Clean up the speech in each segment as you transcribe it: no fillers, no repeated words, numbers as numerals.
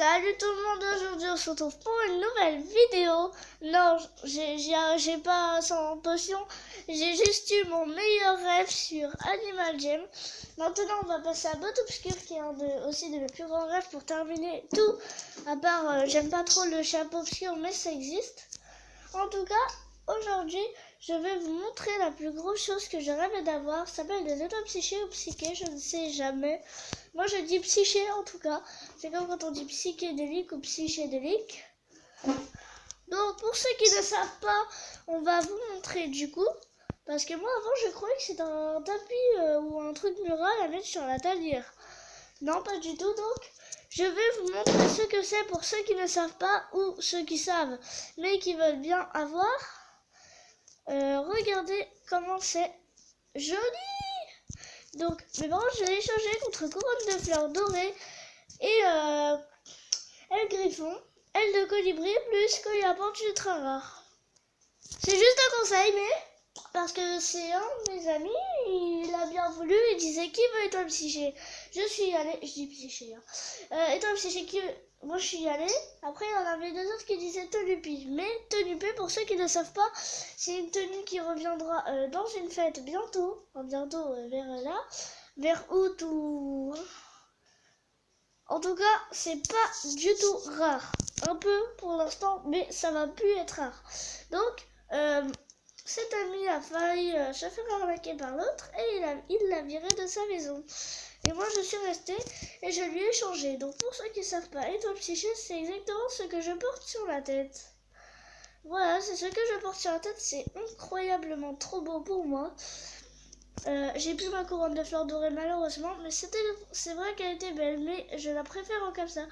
Salut tout le monde, aujourd'hui on se retrouve pour une nouvelle vidéo. Non, j'ai pas 100 potions, j'ai juste eu mon meilleur rêve sur Animal Jam. Maintenant on va passer à Botte Obscure qui est aussi de mes plus grands rêves pour terminer tout. À part, j'aime pas trop le chapeau obscur mais ça existe. En tout cas, aujourd'hui je vais vous montrer la plus grosse chose que je rêvais d'avoir. Ça s'appelle des étoiles psychées ou psychées, je ne sais jamais. Moi je dis psyché en tout cas. C'est comme quand on dit psychédélique ou psychédélique. Donc pour ceux qui ne savent pas, on va vous montrer du coup. Parce que moi avant je croyais que c'était un tapis ou un truc mural à mettre sur la tanière. Non, pas du tout. Donc je vais vous montrer ce que c'est pour ceux qui ne savent pas ou ceux qui savent mais qui veulent bien avoir. Regardez comment c'est joli. Donc mes parents je l'ai échangé contre couronne de fleurs dorées et aile griffon, aile de colibri plus collier à pentu très rare. C'est juste un conseil mais parce que c'est un de mes amis, il a bien voulu, il disait qui veut étoile psyché. Je suis allée, je dis psyché étoile psyché qui veut. Moi je suis allée, après il y en avait deux autres qui disaient tenupi. Mais tenupi, pour ceux qui ne savent pas, c'est une tenue qui reviendra dans une fête bientôt, vers là, vers août ou... En tout cas, c'est pas du tout rare. Un peu pour l'instant, mais ça va plus être rare. Donc, cet ami a failli se faire arnaquer par l'autre et il l'a viré de sa maison. Et moi je suis restée et je lui ai échangé. Donc pour ceux qui ne savent pas, étoile psyché, c'est exactement ce que je porte sur la tête. Voilà, c'est ce que je porte sur la tête. C'est incroyablement trop beau pour moi. J'ai plus ma couronne de fleurs dorées malheureusement, mais c'est vrai qu'elle était belle, mais je la préfère en comme ça.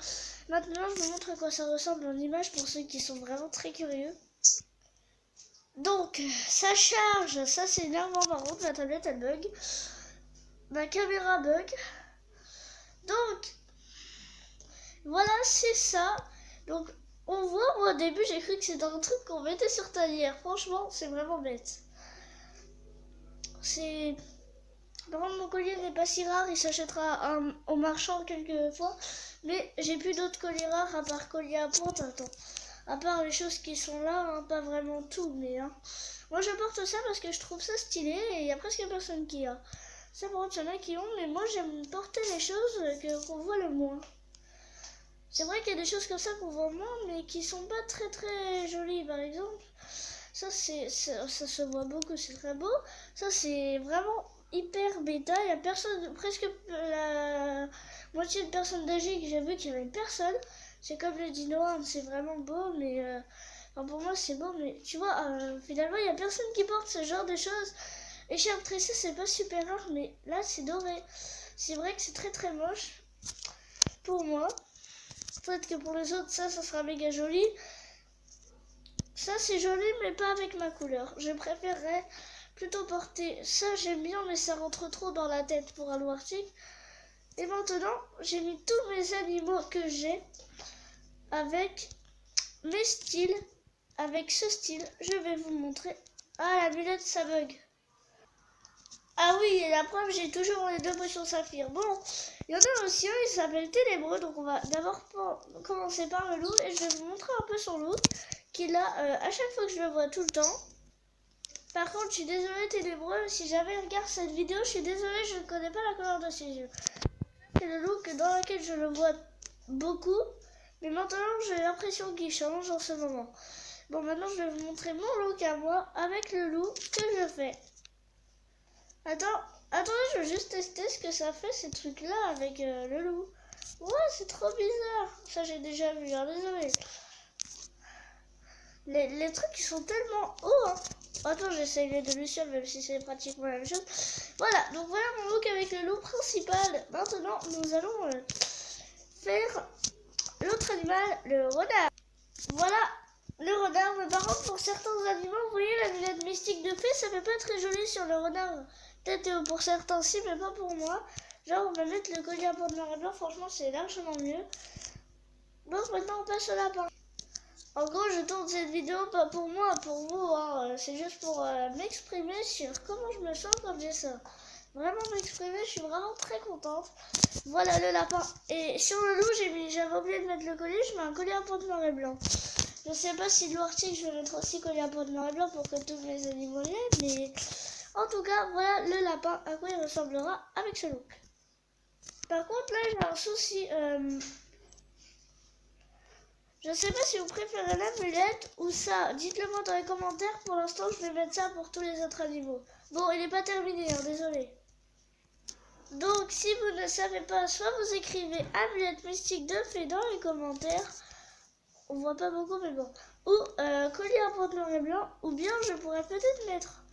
Maintenant je vous montre à quoi ça ressemble en image pour ceux qui sont vraiment très curieux. Donc, ça charge, ça c'est énervant par contre, ma tablette elle bug. Ma caméra bug. Donc, voilà, c'est ça. Donc, on voit, moi au début j'ai cru que c'était un truc qu'on mettait sur tanière. Franchement, c'est vraiment bête. Par contre, mon collier n'est pas si rare, il s'achètera au marchand quelquefois. Mais j'ai plus d'autres colliers rares à part collier à pointe. Attends. À part les choses qui sont là, hein, pas vraiment tout, mais... Moi je porte ça parce que je trouve ça stylé et il y a presque personne qui a. Ça par contre il y en a qui ont, mais moi j'aime porter les choses qu'on voit le moins. C'est vrai qu'il y a des choses comme ça qu'on voit moins, mais qui sont pas très très jolies. Par exemple, ça se voit beaucoup, c'est très beau. Ça c'est vraiment hyper bêta, il y a personne, presque la moitié de personnes âgées que j'ai vu qu'il y avait personne. C'est comme le dino, c'est vraiment beau, mais enfin, pour moi c'est beau, mais tu vois, finalement il y a personne qui porte ce genre de choses. Écharpe tressée c'est pas super rare, mais là c'est doré. C'est vrai que c'est très très moche pour moi. Peut-être que pour les autres ça sera méga joli. Ça c'est joli mais pas avec ma couleur. Je préférerais plutôt porter ça, j'aime bien mais ça rentre trop dans la tête pour un loup arctique. Et maintenant j'ai mis tous mes animaux que j'ai avec mes styles. Avec ce style je vais vous montrer. Ah, la lunette ça bug. Ah oui, et la preuve, j'ai toujours les deux potions saphir. Bon, il y en a aussi un, il s'appelle Ténébreux. Donc on va d'abord commencer par le loup. Et je vais vous montrer un peu son loup. Qu'il a à chaque fois que je le vois tout le temps. Par contre, je suis désolée Ténébreux. Si jamais il regarde cette vidéo, je suis désolée, je ne connais pas la couleur de ses yeux. C'est le look dans lequel je le vois beaucoup. Mais maintenant, j'ai l'impression qu'il change en ce moment. Bon, maintenant, je vais vous montrer mon look à moi avec le loup que je fais. Attendez, je veux juste tester ce que ça fait ces trucs-là avec le loup. Ouais, c'est trop bizarre. Ça, j'ai déjà vu, hein, désolé. Les trucs, ils sont tellement hauts, hein. Attends, j'essaye les de Luciole, même si c'est pratiquement la même chose. Voilà, donc voilà mon look avec le loup principal. Maintenant, nous allons faire l'autre animal, le renard. Voilà le renard. Mais par contre, pour certains animaux, vous voyez la lunette mystique de fée, ça fait pas très joli sur le renard. Peut-être pour certains si, mais pas pour moi. Genre, on va mettre le collier à pointe noir et blanc, franchement, c'est largement mieux. Donc maintenant, on passe au lapin. En gros, je tourne cette vidéo pas pour moi, pour vous, hein. C'est juste pour m'exprimer sur comment je me sens quand j'ai ça. vraiment m'exprimer, je suis vraiment très contente. Voilà le lapin. Et sur le loup, j'avais oublié de mettre le collier, je mets un collier à pointe noir et blanc. Je sais pas si de l'article, je vais mettre aussi collier à pointe noir et blanc pour que tous mes animaux l'aient, mais en tout cas, voilà le lapin, à quoi il ressemblera avec ce look. Par contre, là, j'ai un souci. Je sais pas si vous préférez l'amulette ou ça. Dites-le moi dans les commentaires. Pour l'instant, je vais mettre ça pour tous les autres animaux. Bon, il n'est pas terminé, hein, désolé. Donc, si vous ne savez pas, soit vous écrivez amulette mystique de fée dans les commentaires. On voit pas beaucoup, mais bon. Ou collier à pointe noir et blanc. Ou bien, je pourrais peut-être mettre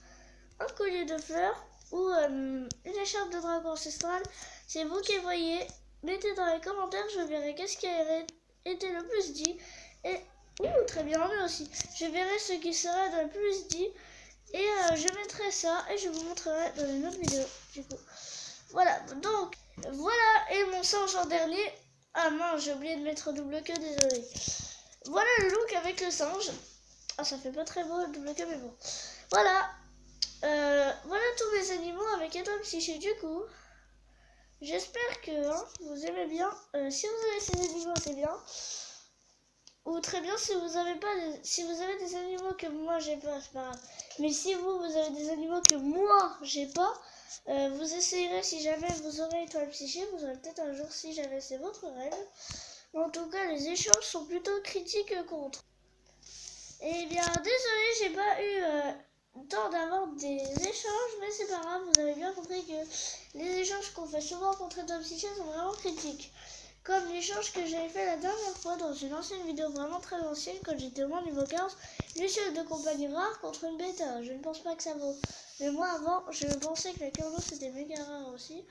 un collier de fleurs ou une écharpe de dragon ancestral. C'est vous qui voyez. Mettez dans les commentaires, je verrai qu'est-ce qui a été le plus dit. Et très bien, mais aussi. Je verrai ce qui sera le plus dit. Et je mettrai ça et je vous montrerai dans une autre vidéo. Du coup. Voilà, donc, voilà, et mon singe en dernier. Ah mince, j'ai oublié de mettre double queue, désolé. Voilà le look avec le singe. Ah, ça fait pas très beau le double queue, mais bon. Voilà. Voilà tous mes animaux avec étoile psyché du coup. J'espère que vous aimez bien. Si vous avez ces animaux, c'est bien. Ou très bien si vous avez pas si vous avez des animaux que moi j'ai pas, c'est pas grave. Mais si vous avez des animaux que moi j'ai pas, vous essayerez si jamais vous aurez étoile psyché, vous aurez peut-être un jour si jamais c'est votre rêve. Mais en tout cas, les échanges sont plutôt critiques contre. Eh bien, désolé, j'ai pas eu temps d'avoir des échanges, mais c'est pas grave, vous avez bien compris que les échanges qu'on fait souvent contre étoile psyché sont vraiment critiques. Comme l'échange que j'avais fait la dernière fois dans une ancienne vidéo vraiment très ancienne quand j'étais au moins niveau 15, Luciole de compagnie rare contre une bêta. Je ne pense pas que ça vaut. Mais moi avant, je pensais que la Curlo c'était méga rare aussi.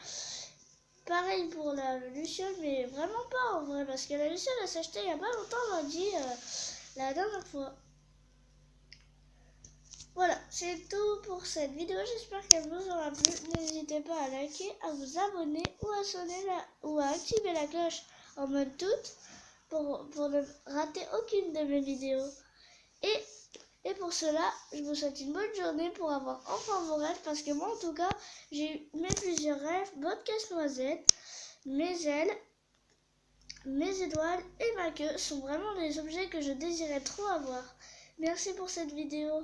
Pareil pour la Luciole, mais vraiment pas en vrai, parce que la Luciole elle s'est achetée il y a pas longtemps, on m'a dit la dernière fois. Voilà, c'est tout pour cette vidéo, j'espère qu'elle vous aura plu. N'hésitez pas à liker, à vous abonner ou à activer la cloche en mode toute pour ne rater aucune de mes vidéos. Et pour cela, je vous souhaite une bonne journée pour avoir enfin vos rêves, parce que moi en tout cas, j'ai eu mes plusieurs rêves, votre casse-noisette, mes ailes, mes étoiles et ma queue sont vraiment des objets que je désirais trop avoir. Merci pour cette vidéo.